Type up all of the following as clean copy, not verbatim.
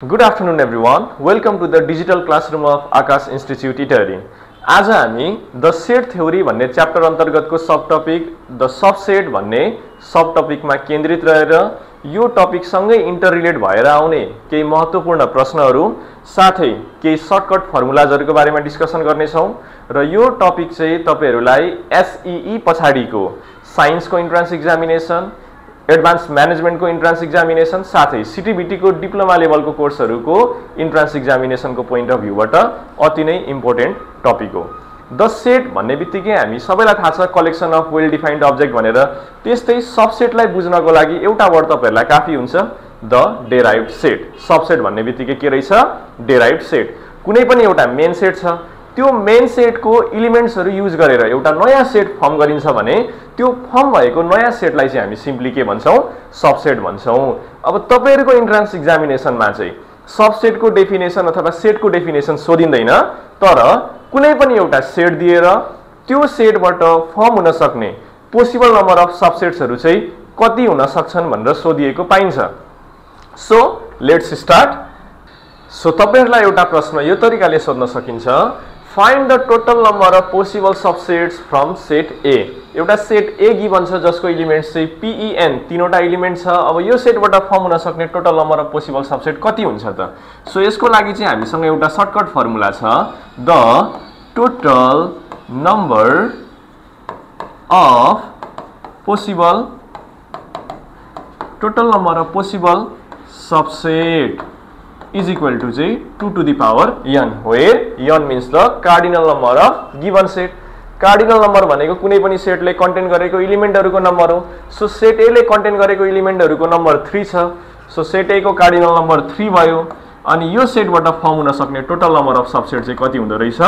Good afternoon everyone. Welcome to the digital classroom of Akash Institute Italy. आज हामी the set theory भन्ने chapter अन्तर्गतको सब topic the subset भन्ने सब टपिकमा केन्द्रित रहेर यो टपिक सँगै इन्टररिलेट भएर आउने केही महत्त्वपूर्ण प्रश्नहरू साथै केही सर्टकट फर्मुलाजहरुको बारेमा डिस्कसन गर्ने छौं र यो टपिक चाहिँ तपाईहरुलाई एसईई पछाडीको साइन्सको इन्ट्रान्स एक्जामिनेसन एडभान्स म्यानेजमेन्ट को इन्ट्रान्स एक्जामिनेसन साथै सीटीबीटी को डिप्लोमा लेभलको कोर्सहरुको इन्ट्रान्स एक्जामिनेसनको पोइन्ट अफ भ्यूबाट अति नै इम्पोर्टेन्ट टपिक हो। द सेट भन्ने बित्तिकै हामी सबैलाई थाहा छ collection of well defined object भनेर, त्यस्तै सबसेटलाई बुझ्नको लागि एउटा वर्ड तपाईहरुलाई काफी हुन्छ, द डेराइभ्ड सेट। सबसेट भन्ने बित्तिकै के रहेछ? Derived set. कुनै पनि एउटा मेन सेट छ, त्यो मेन सेटको एलिमेन्ट्सहरु युज गरेर एउटा नयाँ सेट फर्म गरिन्छ भने त्यो फर्म भएको नयाँ सेटलाई चाहिँ हामी सिम्पली के भन्छौं? सबसेट भन्छौं। अब तपाईहरुको इन्ट्रान्स एक्जामिनेसनमा चाहिँ सबसेटको डेफिनेसन अथवा सेटको डेफिनेसन सोधिँदैन, तर कुनै पनि एउटा सेट दिएर त्यो सेटबाट फर्म हुन सक्ने पोसिबल नम्बर अफ सबसेट्सहरु चाहिँ कति हुन सक्छन् भनेर सोधिएको पाइन्छ। So let's start. सो तपाईहरुलाई एउटा प्रश्न यो तरिकाले सोध्न सकिन्छ, find the total number of possible subsets from set ए। एउटा सेट ए गिभन छ जसको एलिमेन्ट्स चाहिँ पीईएन तीनवटा एलिमेन्ट छ। अब यो सेटबाट फर्म हुन सक्ने total number of possible subset कति हुन्छ त? सो यसको लागि चाहिँ हामीसँग एउटा सर्टकट फर्मुला छ, the total number of possible subset is equal to 2 to the power n, where n means the cardinal number of given set. Cardinal number भनेको कुनै पनि सेटले कन्टेन गरेको एलिमेन्टहरुको नम्बर हो। सो सेट ए ले कन्टेन गरेको एलिमेन्टहरुको number 3 छ। So set ए को cardinal number 3 भयो। अनि यो सेटबाट फर्म हुन सक्ने टोटल नम्बर अफ सबसेट चाहिँ कति हुँदो रहेछ?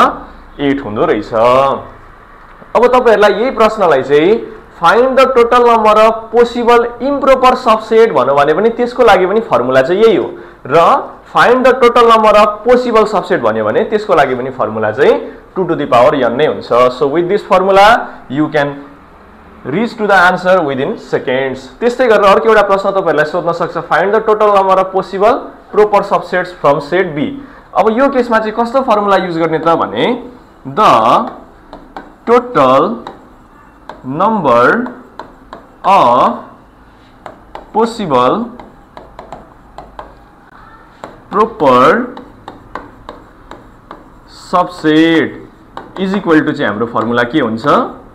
8 हुँदो रहेछ। अब तपाईहरुलाई यही प्रश्नलाई चाहिँ find the total number of possible improper subset भन्नु भने पनि त्यसको लागि पनि फर्मुला चाहिँ यही हो, र find the total number of possible subset भन्यो भने त्यसको लागि पनि फर्मुला चाहिँ 2 to the power n नै हुन्छ। So with this formula you can reach to the answer within seconds. त्यस्तै गरेर अर्को एउटा प्रश्न तपाईहरुलाई सोध्न सक्छ, find the total number of possible proper subsets from set B. अब यो केसमा चाहिँ कस्तो फर्मुला युज गर्ने त भने, the total number of possible proper subset is equal to चाहिँ हाम्रो फर्मुला के हुन्छ?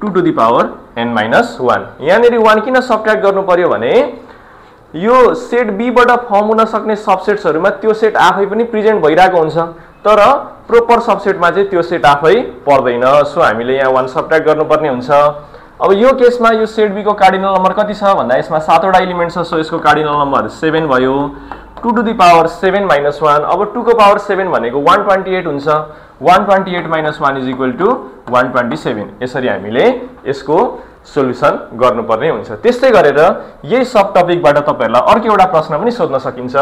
2 to the power n minus 1। यहाँनेरि 1 किन सबट्र्याक्ट गर्नु पर्यो भने यो सेट बी बाट फर्म हुन सक्ने सबसेट्सहरुमा त्यो सेट आफै पनि प्रेजेन्ट भइराको हुन्छ, तर प्रोपर सबसेटमा चाहिँ त्यो सेट आफै पर्दैन। सो हामीले यहाँ 1 सबट्र्याक्ट गर्नुपर्ने हुन्छ। अब यो केसमा यो सेट बी को कार्डिनल नम्बर कति छ भन्दा यसमा 7 वटा एलिमेन्ट छ। सो यसको कार्डिनल नम्बर 7 भयो। 2 to the power 7 minus 1। अब 2 को पावर 7 भनेको 128 हुन्छ। 128 minus 1 is equal to 127। यसरी हामीले यसको सोलुसन गर्नुपर्ने हुन्छ। त्यस्तै गरेर यही सब टपिकबाट तपाईहरुलाई अर्को एउटा प्रश्न पनि सोध्न सकिन्छ,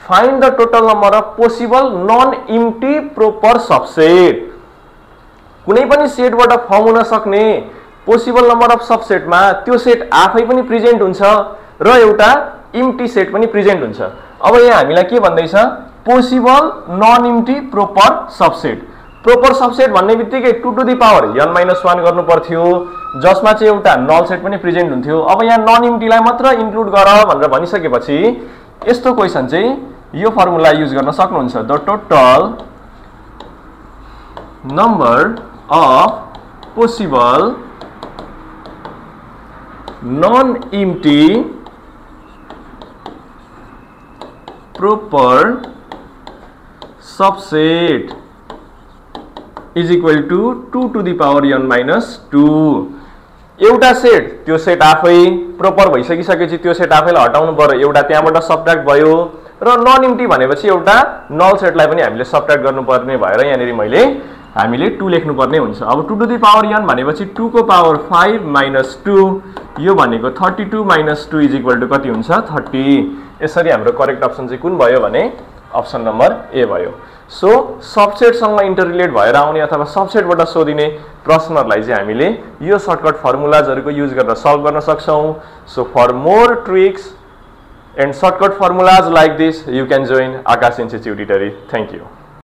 find the total number of possible non empty proper subset. कुनै पनि सेटबाट फर्म हुन सक्ने पोसिबल नम्बर अफ सबसेटमा त्यो सेट आफै पनि प्रेजेन्ट हुन्छ र एउटा इम्प्टी सेट पनि प्रेजेन्ट हुन्छ। अब यहाँ हामीलाई के भन्दै छ? Possible non empty proper subset. Proper subset भन्ने बित्तिकै 2 to the power n minus 1 गर्नु पर्थ्यो, जसमा चाहिँ एउटा नल सेट पनि प्रेजेन्ट हुन्थ्यो। अब यहाँ नन इम्प्टीलाई मात्र इन्क्लुड गर भनेर भनिसकेपछि यस्तो क्वेशन चाहिँ यो फर्मुला युज गर्न सक्नुहुन्छ, the total number of possible non empty proper subset is equal to 2 to the power n minus 2। एउटा सेट त्यो सेट आफै प्रोपर भइसकिसकेपछि त्यो सेट आफैलाई हटाउनु पर्यो, एउटा त्यहाँबाट सबट्र्याक्ट भयो, र नन इम्प्टी भनेपछि एउटा नल सेटलाई पनि हामीले सबट्र्याक्ट गर्नुपर्ने भएर यहाँनेरि हामीले 2 लेख्नुपर्ने हुन्छ। अब 2 to the power n भनेपछि 2 को पावर 5 minus 2, यो भनेको 32 minus 2 इज इक्वल टु कति हुन्छ? 30। यसरी हाम्रो करेक्ट अप्सन चाहिँ कुन भयो भने अप्सन नम्बर ए भयो। सो सबसेटसँग इन्टररिलेट भएर आउने अथवा सबसेटबाट सोधिने प्रश्नहरुलाई चाहिँ हामीले यो सर्टकट फर्मुलाजहरुको युज गरेर सल्भ गर्न सक्छौं। So for more tricks and shortcut formulas like this, you can join Akash Institute Italy. Thank you.